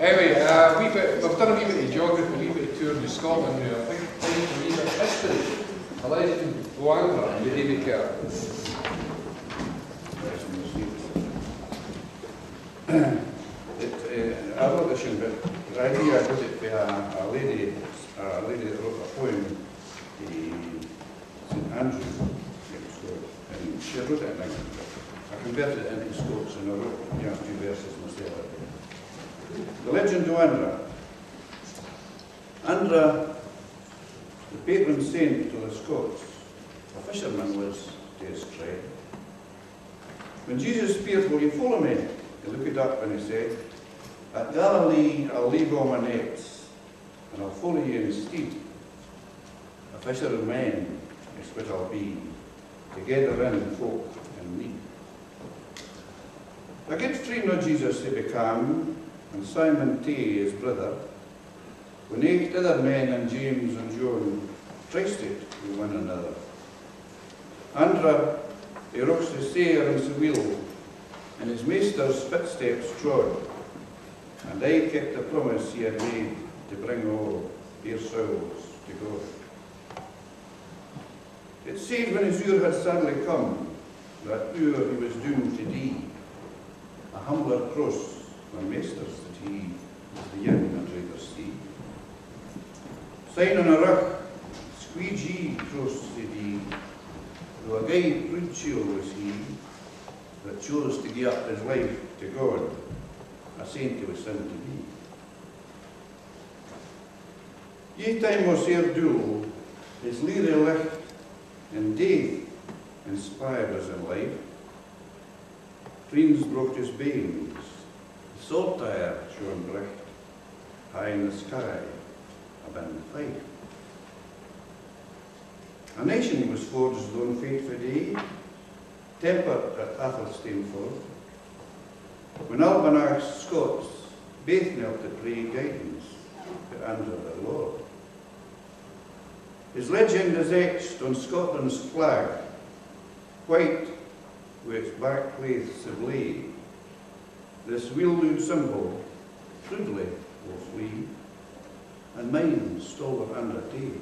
Anyway, we've done a wee bit of geography, a wee bit of tour in Scotland now. I think it's time for a wee bit of history. A legend, Saint Andra, and Davie Kerr. I wrote this in, but the idea I got it for a lady that wrote a poem, Saint Andra, and she wrote it in English. I converted it into Scots and I wrote a few verses myself. The legend of Andra. Andra, the patron saint of the Scots, a fisherman was to his trade. When Jesus appeared, will you follow me? He looked up and he said, at Galilee I'll leave all my nets, and I'll follow you instead. A fisher of men is what I'll be, together in folk and me. A good friend of Jesus he became, and Simon T, his brother, when 8 other men and James and John trusted with one another. Andra, he rocks the sair and the wheel, and his master's footsteps trod, and I kept the promise he had made to bring all their souls to God. It said when his hour had sadly come, that hour he was doomed to die, a humbler cross than masters that he was the young and rather see. Sign on a rock, squeegee cross the dee, though a gay proud chiel was he, that chose to give up his life to God, a saint he was soon to be. Ye time was here duel, his leery licht, and death inspired us in life. Friends broke his banes, the saltire shone bright, high in the sky, above the fight. A nation was forged on fateful day, tempered at Athelstane fort, when Albanach's Scots both knelt to pray guidance to Andra their Lord. His legend is etched on Scotland's flag, white with its back plates of lay. This wheeled symbol proudly will flee, and mine stalwart Andra Day.